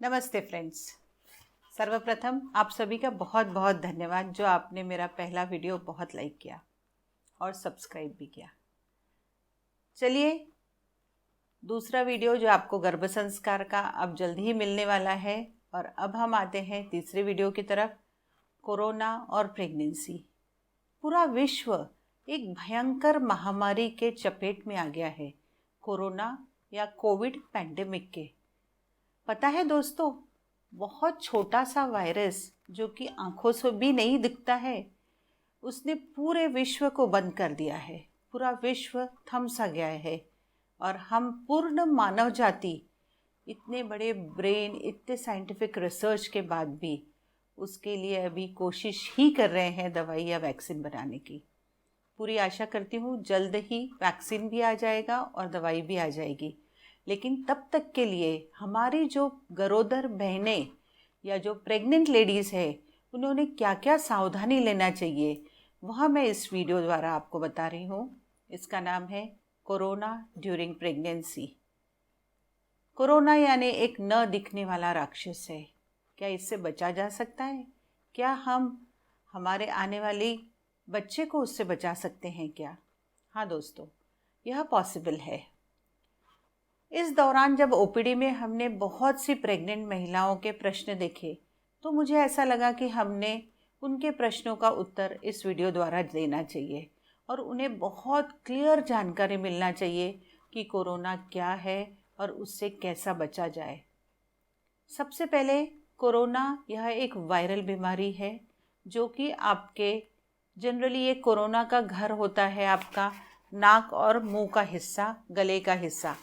नमस्ते फ्रेंड्स। सर्वप्रथम आप सभी का बहुत बहुत धन्यवाद जो आपने मेरा पहला वीडियो बहुत लाइक किया और सब्सक्राइब भी किया। चलिए दूसरा वीडियो जो आपको गर्भ संस्कार का अब जल्द ही मिलने वाला है। और अब हम आते हैं तीसरे वीडियो की तरफ, कोरोना और प्रेगनेंसी। पूरा विश्व एक भयंकर महामारी के चपेट में आ गया है, कोरोना या कोविड पैंडेमिक के। पता है दोस्तों, बहुत छोटा सा वायरस जो कि आंखों से भी नहीं दिखता है, उसने पूरे विश्व को बंद कर दिया है। पूरा विश्व थम सा गया है और हम पूर्ण मानव जाति इतने बड़े ब्रेन, इतने साइंटिफिक रिसर्च के बाद भी उसके लिए अभी कोशिश ही कर रहे हैं दवाई या वैक्सीन बनाने की। पूरी आशा करती हूँ जल्द ही वैक्सीन भी आ जाएगा और दवाई भी आ जाएगी। लेकिन तब तक के लिए हमारी जो गरोदर बहनें या जो प्रेग्नेंट लेडीज़ है, उन्होंने क्या क्या सावधानी लेना चाहिए, वह मैं इस वीडियो द्वारा आपको बता रही हूँ। इसका नाम है कोरोना ड्यूरिंग प्रेगनेंसी। कोरोना यानी एक न दिखने वाला राक्षस है। क्या इससे बचा जा सकता है? क्या हम हमारे आने वाली बच्चे को उससे बचा सकते हैं क्या? हाँ दोस्तों, यह पॉसिबल है। इस दौरान जब ओपीडी में हमने बहुत सी प्रेग्नेंट महिलाओं के प्रश्न देखे, तो मुझे ऐसा लगा कि हमने उनके प्रश्नों का उत्तर इस वीडियो द्वारा देना चाहिए और उन्हें बहुत क्लियर जानकारी मिलना चाहिए कि कोरोना क्या है और उससे कैसा बचा जाए। सबसे पहले, कोरोना यह एक वायरल बीमारी है जो कि आपके जनरली ये कोरोना का घर होता है आपका नाक और मुंह का हिस्सा, गले का हिस्सा,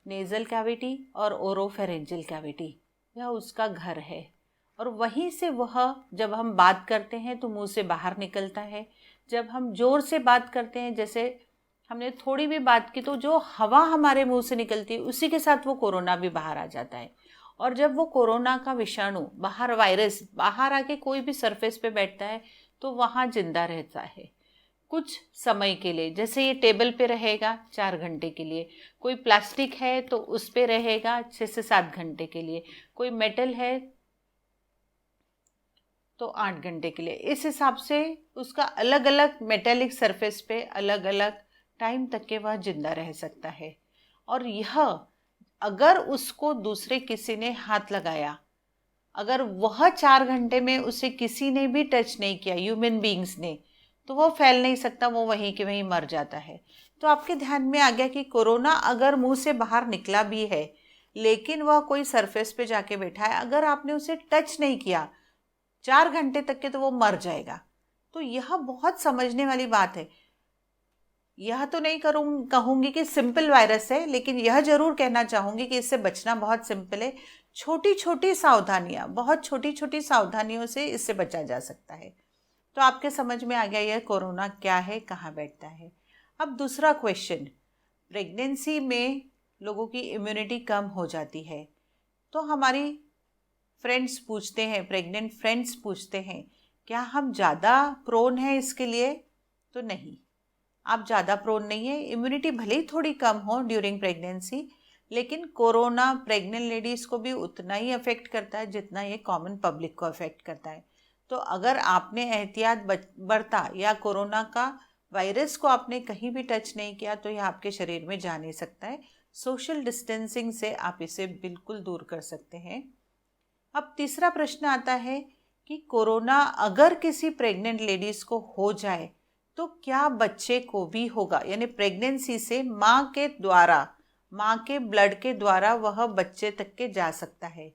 नेज़ल कैविटी और ओरोफेरेंजियल कैविटी, यह उसका घर है। और वहीं से वह जब हम बात करते हैं तो मुंह से बाहर निकलता है। जब हम ज़ोर से बात करते हैं, जैसे हमने थोड़ी भी बात की, तो जो हवा हमारे मुंह से निकलती है उसी के साथ वो कोरोना भी बाहर आ जाता है। और जब वो कोरोना का विषाणु बाहर, वायरस बाहर आके कोई भी सरफेस पे बैठता है तो वहाँ जिंदा रहता है कुछ समय के लिए। जैसे ये टेबल पे रहेगा 4 घंटे के लिए, कोई प्लास्टिक है तो उस पे रहेगा 6 से 7 घंटे के लिए, कोई मेटल है तो 8 घंटे के लिए। इस हिसाब से उसका अलग अलग मेटेलिक सरफेस पे अलग अलग टाइम तक के वह जिंदा रह सकता है। और यह अगर उसको दूसरे किसी ने हाथ लगाया, अगर वह 4 घंटे में उसे किसी ने भी टच नहीं किया, ह्यूमन बीइंग्स ने, तो वो फैल नहीं सकता, वो वहीं के वहीं मर जाता है। तो आपके ध्यान में आ गया कि कोरोना अगर मुंह से बाहर निकला भी है लेकिन वह कोई सरफेस पे जाके बैठा है, अगर आपने उसे टच नहीं किया 4 घंटे तक के, तो वो मर जाएगा। तो यह बहुत समझने वाली बात है। यह तो नहीं कहूँगी कि सिंपल वायरस है, लेकिन यह जरूर कहना चाहूँगी कि इससे बचना बहुत सिंपल है। छोटी छोटी सावधानियाँ, बहुत छोटी छोटी सावधानियों से इससे बचा जा सकता है। तो आपके समझ में आ गया यह कोरोना क्या है, कहाँ बैठता है। अब दूसरा क्वेश्चन, प्रेगनेंसी में लोगों की इम्यूनिटी कम हो जाती है। तो हमारी फ्रेंड्स पूछते हैं, प्रेग्नेंट फ्रेंड्स पूछते हैं, क्या हम ज़्यादा प्रोन हैं इसके लिए? तो नहीं, आप ज़्यादा प्रोन नहीं है। इम्यूनिटी भले ही थोड़ी कम हो ड्यूरिंग प्रेगनेंसी, लेकिन कोरोना प्रेग्नेंट लेडीज़ को भी उतना ही अफेक्ट करता है जितना ये कॉमन पब्लिक को अफेक्ट करता है। तो अगर आपने एहतियात बरता या कोरोना का वायरस को आपने कहीं भी टच नहीं किया, तो यह आपके शरीर में जा नहीं सकता है। सोशल डिस्टेंसिंग से आप इसे बिल्कुल दूर कर सकते हैं। अब तीसरा प्रश्न आता है कि कोरोना अगर किसी प्रेग्नेंट लेडीज़ को हो जाए तो क्या बच्चे को भी होगा? यानी प्रेगनेंसी से माँ के द्वारा, माँ के ब्लड के द्वारा वह बच्चे तक के जा सकता है।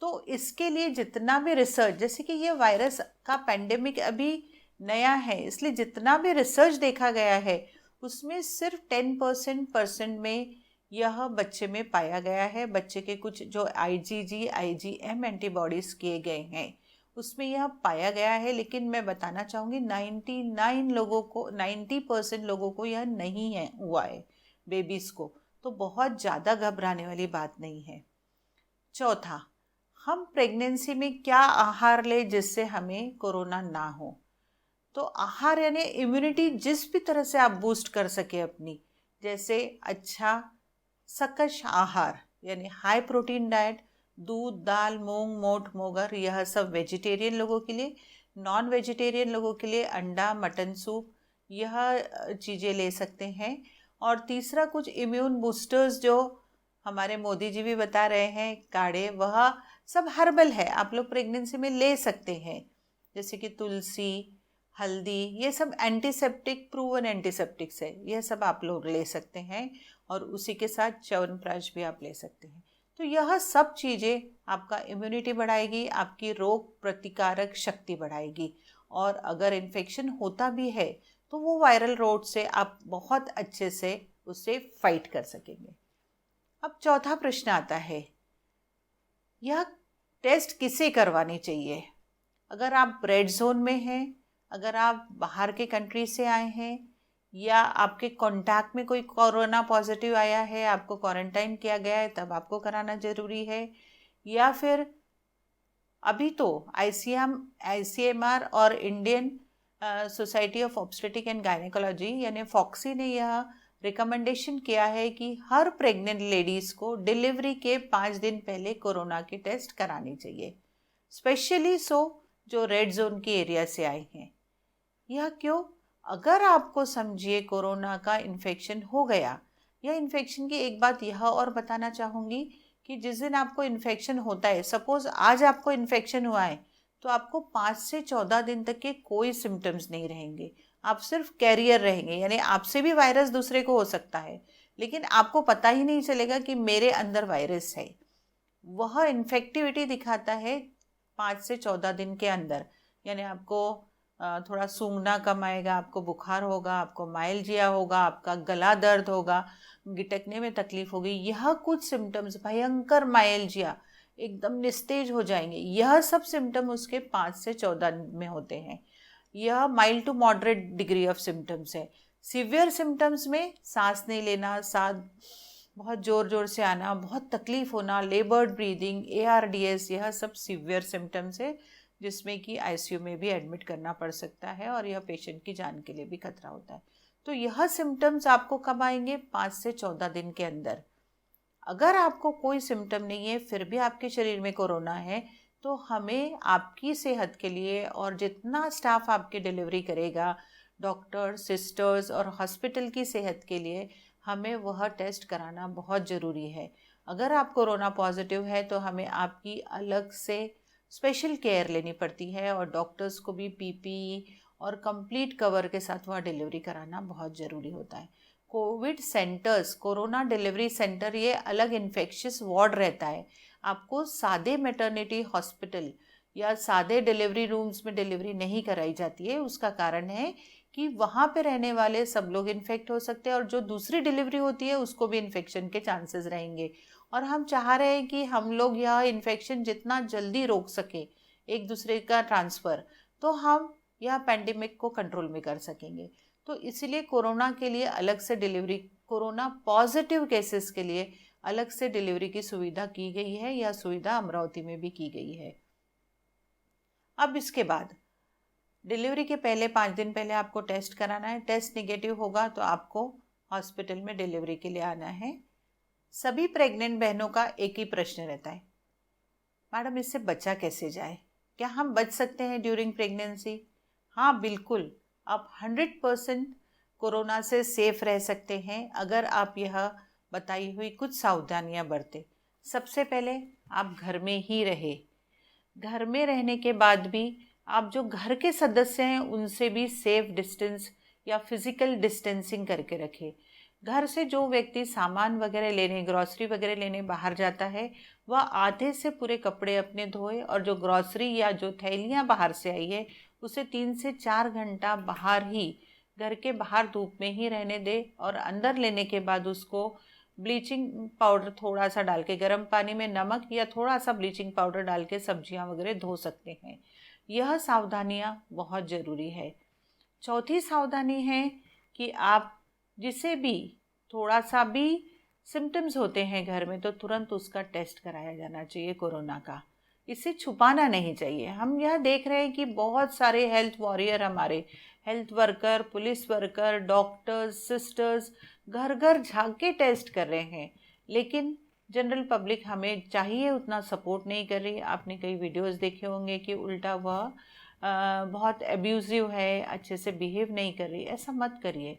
तो इसके लिए जितना भी रिसर्च, जैसे कि ये वायरस का पेंडेमिक अभी नया है, इसलिए जितना भी रिसर्च देखा गया है उसमें सिर्फ 10% में यह बच्चे में पाया गया है। बच्चे के कुछ जो IgG IgM एंटीबॉडीज़ किए गए हैं उसमें यह पाया गया है। लेकिन मैं बताना चाहूँगी 90% लोगों को यह नहीं है हुआ है, बेबीज़ को। तो बहुत ज़्यादा घबराने वाली बात नहीं है। चौथा, हम प्रेगनेंसी में क्या आहार ले जिससे हमें कोरोना ना हो? तो आहार यानी इम्यूनिटी जिस भी तरह से आप बूस्ट कर सके अपनी, जैसे अच्छा सकश आहार यानी हाई प्रोटीन डाइट, दूध, दाल, मूंग, मोठ, मोगर, यह सब वेजिटेरियन लोगों के लिए। नॉन वेजिटेरियन लोगों के लिए अंडा, मटन सूप, यह चीज़ें ले सकते हैं। और तीसरा, कुछ इम्यून बूस्टर्स जो हमारे मोदी जी भी बता रहे हैं, काढ़े, वह सब हर्बल है, आप लोग प्रेगनेंसी में ले सकते हैं। जैसे कि तुलसी, हल्दी, ये सब एंटीसेप्टिक, प्रूवन एंटीसेप्टिक्स है, यह सब आप लोग ले सकते हैं। और उसी के साथ च्यवनप्राश भी आप ले सकते हैं। तो यह सब चीज़ें आपका इम्यूनिटी बढ़ाएगी, आपकी रोग प्रतिकारक शक्ति बढ़ाएगी। और अगर इन्फेक्शन होता भी है तो वो वायरल रोड से आप बहुत अच्छे से उससे फाइट कर सकेंगे। अब चौथा प्रश्न आता है, यह टेस्ट किसे करवानी चाहिए? अगर आप रेड जोन में हैं, अगर आप बाहर के कंट्री से आए हैं, या आपके कांटेक्ट में कोई कोरोना पॉजिटिव आया है, आपको क्वारंटाइन किया गया है, तब आपको कराना ज़रूरी है। या फिर अभी तो ICMR और Indian society of obstetric and gynaecology यानी फॉक्सी ने यह रिकमेंडेशन किया है कि हर प्रेग्नेंट लेडीज़ को डिलीवरी के 5 दिन पहले कोरोना की टेस्ट करानी चाहिए, स्पेशली जो रेड जोन की एरिया से आए हैं। यह क्यों? अगर आपको समझिए कोरोना का इन्फेक्शन हो गया, या इन्फेक्शन की एक बात यह और बताना चाहूँगी कि जिस दिन आपको इन्फेक्शन होता है, सपोज आज आपको इन्फेक्शन हुआ है, तो आपको 5 से 14 दिन तक के कोई सिम्टम्स नहीं रहेंगे, आप सिर्फ कैरियर रहेंगे, यानी आपसे भी वायरस दूसरे को हो सकता है, लेकिन आपको पता ही नहीं चलेगा कि मेरे अंदर वायरस है। वह इन्फेक्टिविटी दिखाता है 5 से 14 दिन के अंदर, यानी आपको थोड़ा सूंघना कम आएगा, आपको बुखार होगा, आपको माइल्जिया होगा, आपका गला दर्द होगा, गिटकने में तकलीफ होगी, यह कुछ सिम्टम्स, भयंकर माइल्जिया, एकदम निस्तेज हो जाएंगे, यह सब सिम्टम उसके 5 से 14 में होते हैं। यह mild to moderate degree of symptoms है। सीवियर सिम्टम्स में सांस नहीं लेना, सांस बहुत ज़ोर ज़ोर से आना, बहुत तकलीफ होना, लेबर्ड ब्रीदिंग, ARDS, यह सब सीवियर सिम्टम्स है, जिसमें कि ICU में भी एडमिट करना पड़ सकता है और यह पेशेंट की जान के लिए भी खतरा होता है। तो यह सिम्टम्स आपको कब आएंगे? 5 से 14 दिन के अंदर। अगर आपको कोई सिम्टम नहीं है, फिर भी आपके शरीर में कोरोना है, तो हमें आपकी सेहत के लिए, और जितना स्टाफ आपकी डिलीवरी करेगा, डॉक्टर, सिस्टर्स और हॉस्पिटल की सेहत के लिए, हमें वह टेस्ट कराना बहुत ज़रूरी है। अगर आप कोरोना पॉजिटिव है तो हमें आपकी अलग से स्पेशल केयर लेनी पड़ती है, और डॉक्टर्स को भी PPE और कंप्लीट कवर के साथ वह डिलीवरी कराना बहुत ज़रूरी होता है। Covid centres, corona delivery centre, ये अलग इन्फेक्शियस वार्ड रहता है। आपको सादे मैटरनिटी हॉस्पिटल या सादे डिलीवरी रूम्स में डिलीवरी नहीं कराई जाती है। उसका कारण है कि वहाँ पे रहने वाले सब लोग इन्फेक्ट हो सकते हैं, और जो दूसरी डिलीवरी होती है उसको भी इन्फेक्शन के चांसेस रहेंगे। और हम चाह रहे हैं कि हम लोग यह इन्फेक्शन जितना जल्दी रोक सकें, एक दूसरे का ट्रांसफ़र, तो हम यह पैंडेमिक को कंट्रोल में कर सकेंगे। तो इसलिए कोरोना के लिए अलग से डिलीवरी, कोरोना पॉजिटिव केसेस के लिए अलग से डिलीवरी की सुविधा की गई है। यह सुविधा अमरावती में भी की गई है। अब इसके बाद डिलीवरी के पहले 5 दिन पहले आपको टेस्ट कराना है। टेस्ट निगेटिव होगा तो आपको हॉस्पिटल में डिलीवरी के लिए आना है। सभी प्रेग्नेंट बहनों का एक ही प्रश्न रहता है, मैडम इससे बचा कैसे जाए? क्या हम बच सकते हैं ड्यूरिंग प्रेगनेंसी? हाँ बिल्कुल, आप 100% कोरोना से सेफ रह सकते हैं अगर आप यह बताई हुई कुछ सावधानियां बरतें। सबसे पहले आप घर में ही रहे। घर में रहने के बाद भी आप जो घर के सदस्य हैं उनसे भी सेफ डिस्टेंस या फिजिकल डिस्टेंसिंग करके रखें। घर से जो व्यक्ति सामान वगैरह लेने, ग्रॉसरी वगैरह लेने बाहर जाता है, वह आधे से पूरे कपड़े अपने धोए, और जो ग्रॉसरी या जो थैलियाँ बाहर से आई है उसे 3 से 4 घंटा बाहर ही, घर के बाहर धूप में ही रहने दे, और अंदर लेने के बाद उसको ब्लीचिंग पाउडर थोड़ा सा डाल के, गर्म पानी में नमक या थोड़ा सा ब्लीचिंग पाउडर डाल के सब्जियाँ वगैरह धो सकते हैं। यह सावधानियाँ बहुत ज़रूरी है। चौथी सावधानी है कि आप जिसे भी थोड़ा सा भी सिम्टम्स होते हैं घर में, तो तुरंत उसका टेस्ट कराया जाना चाहिए कोरोना का। इसे छुपाना नहीं चाहिए। हम यह देख रहे हैं कि बहुत सारे हेल्थ वॉरियर, हमारे health worker, police worker, doctors, sisters घर घर झांक के टेस्ट कर रहे हैं, लेकिन जनरल पब्लिक हमें चाहिए उतना सपोर्ट नहीं कर रही। आपने कई वीडियोस देखे होंगे कि उल्टा वह बहुत एब्यूजिव है, अच्छे से बिहेव नहीं कर रही। ऐसा मत करिए,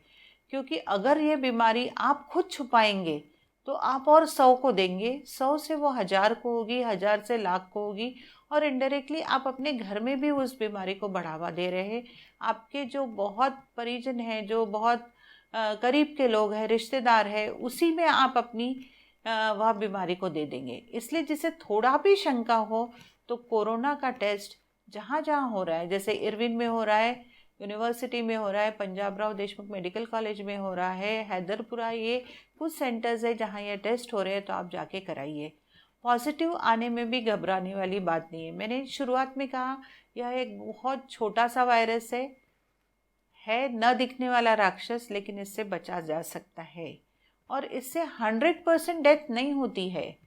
क्योंकि अगर ये बीमारी आप खुद छुपाएंगे तो आप और 100 को देंगे, 100 से वो 1000 को होगी, 1000 से लाख को होगी, और इनडायरेक्टली आप अपने घर में भी उस बीमारी को बढ़ावा दे रहे हैं। आपके जो बहुत परिजन हैं, जो बहुत करीब के लोग हैं, रिश्तेदार हैं, उसी में आप अपनी वह बीमारी को दे देंगे। इसलिए जिसे थोड़ा भी शंका हो तो कोरोना का टेस्ट जहाँ जहाँ हो रहा है, जैसे इरविन में हो रहा है, यूनिवर्सिटी में हो रहा है, पंजाब राव देशमुख मेडिकल कॉलेज में हो रहा है, हैदरपुरा, ये कुछ सेंटर्स है जहाँ ये टेस्ट हो रहे हैं, तो आप जाके कराइए। पॉजिटिव आने में भी घबराने वाली बात नहीं है। मैंने शुरुआत में कहा यह एक बहुत छोटा सा वायरस है न दिखने वाला राक्षस, लेकिन इससे बचा जा सकता है और इससे 100% डेथ नहीं होती है।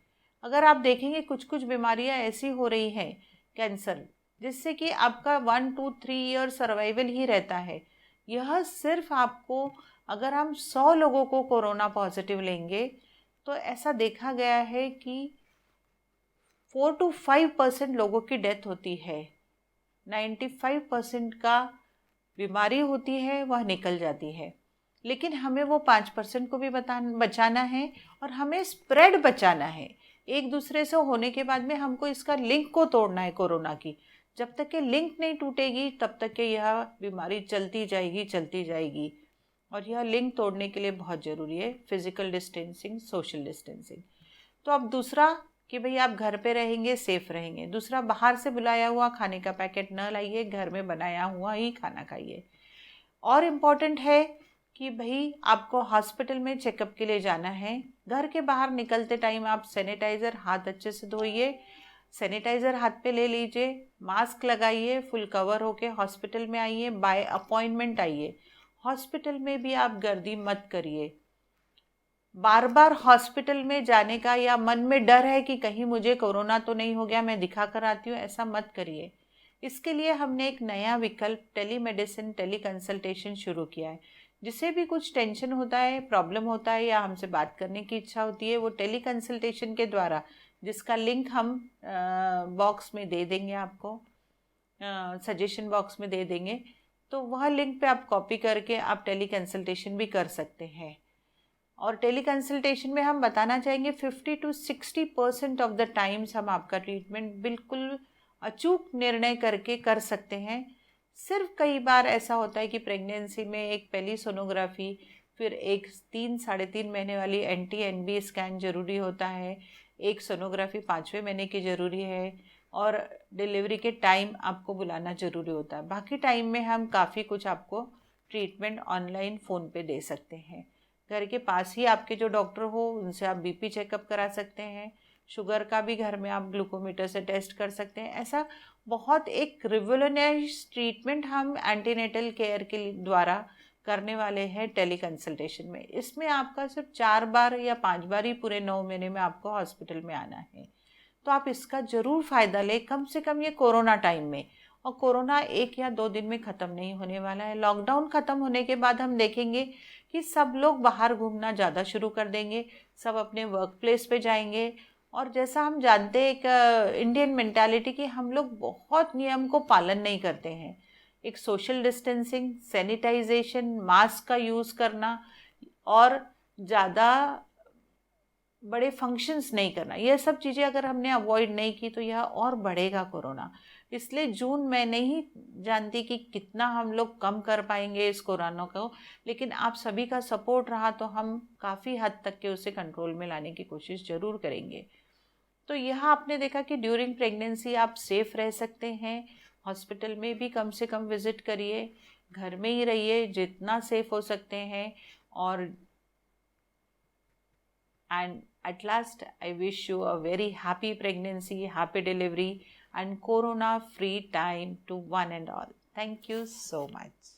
अगर आप देखेंगे कुछ कुछ बीमारियां ऐसी हो रही हैं, कैंसर, जिससे कि आपका 1, 2, 3 ईयर सर्वाइवल ही रहता है। यह सिर्फ आपको, अगर हम 100 लोगों को कोरोना पॉजिटिव लेंगे तो ऐसा देखा गया है कि 4 to 5% लोगों की डेथ होती है। 95% का बीमारी होती है वह निकल जाती है, लेकिन हमें वो 5% को भी बचाना है और हमें स्प्रेड बचाना है। एक दूसरे से होने के बाद में हमको इसका लिंक को तोड़ना है कोरोना की। जब तक कि लिंक नहीं टूटेगी तब तक कि यह बीमारी चलती जाएगी। और यह लिंक तोड़ने के लिए बहुत ज़रूरी है फिजिकल डिस्टेंसिंग, सोशल डिस्टेंसिंग। तो अब दूसरा कि भाई आप घर पे रहेंगे, सेफ रहेंगे। दूसरा, बाहर से बुलाया हुआ खाने का पैकेट न लाइए, घर में बनाया हुआ ही खाना खाइए। और इम्पॉर्टेंट है कि भाई आपको हॉस्पिटल में चेकअप के लिए जाना है, घर के बाहर निकलते टाइम आप सैनिटाइज़र, हाथ अच्छे से धोइए, सैनिटाइज़र हाथ पे ले लीजिए, मास्क लगाइए, फुल कवर होके हॉस्पिटल में आइए, बाय अपॉइंटमेंट आइए। हॉस्पिटल में भी आप गर्दी मत करिए। बार बार हॉस्पिटल में जाने का या मन में डर है कि कहीं मुझे कोरोना तो नहीं हो गया, मैं दिखा कर आती हूँ, ऐसा मत करिए। इसके लिए हमने एक नया विकल्प टेलीमेडिसिन, टेली कंसल्टेशन शुरू किया है। जिसे भी कुछ टेंशन होता है, प्रॉब्लम होता है या हमसे बात करने की इच्छा होती है, वो टेली कंसल्टेशन के द्वारा, जिसका लिंक हम बॉक्स में दे देंगे आपको, सजेशन बॉक्स में दे देंगे, तो वह लिंक पे आप कॉपी करके आप टेली कंसल्टेशन भी कर सकते हैं। और टेली कंसल्टेशन में हम बताना चाहेंगे 50 to 60% ऑफ द टाइम्स हम आपका ट्रीटमेंट बिल्कुल अचूक निर्णय करके कर सकते हैं। सिर्फ कई बार ऐसा होता है कि प्रेगनेंसी में एक पहली सोनोग्राफी, फिर एक 3-3.5 महीने वाली NT-NB स्कैन जरूरी होता है, एक सोनोग्राफी 5वें महीने की ज़रूरी है, और डिलीवरी के टाइम आपको बुलाना ज़रूरी होता है। बाकी टाइम में हम काफ़ी कुछ आपको ट्रीटमेंट ऑनलाइन फ़ोन पे दे सकते हैं। घर के पास ही आपके जो डॉक्टर हो उनसे आप BP चेकअप करा सकते हैं, शुगर का भी घर में आप ग्लूकोमीटर से टेस्ट कर सकते हैं। ऐसा बहुत एक रिवोल्यूशनरी ट्रीटमेंट हम एंटीनेटल केयर के द्वारा करने वाले हैं टेली कंसल्टेशन में। इसमें आपका सिर्फ 4 बार या 5 बार ही पूरे 9 महीने में आपको हॉस्पिटल में आना है। तो आप इसका ज़रूर फ़ायदा लें, कम से कम ये कोरोना टाइम में। और कोरोना 1 या 2 दिन में ख़त्म नहीं होने वाला है। लॉकडाउन ख़त्म होने के बाद हम देखेंगे कि सब लोग बाहर घूमना ज़्यादा शुरू कर देंगे, सब अपने वर्क प्लेस पे जाएंगे। और जैसा हम जानते हैं एक इंडियन मेंटालिटी कि हम लोग बहुत नियम को पालन नहीं करते हैं। एक सोशल डिस्टेंसिंग, सैनिटाइजेशन, मास्क का यूज़ करना और ज़्यादा बड़े फंक्शंस नहीं करना, ये सब चीज़ें अगर हमने अवॉइड नहीं की तो यह और बढ़ेगा कोरोना। इसलिए जून मैं नहीं जानती कि कितना हम लोग कम कर पाएंगे इस कोरोना को, लेकिन आप सभी का सपोर्ट रहा तो हम काफ़ी हद तक के उसे कंट्रोल में लाने की कोशिश ज़रूर करेंगे। तो यह आपने देखा कि ड्यूरिंग प्रेगनेंसी आप सेफ रह सकते हैं। हॉस्पिटल में भी कम से कम विजिट करिए, घर में ही रहिए जितना सेफ हो सकते हैं। और and at last I wish you a very happy pregnancy, happy delivery and corona free time to one and all. Thank you so much.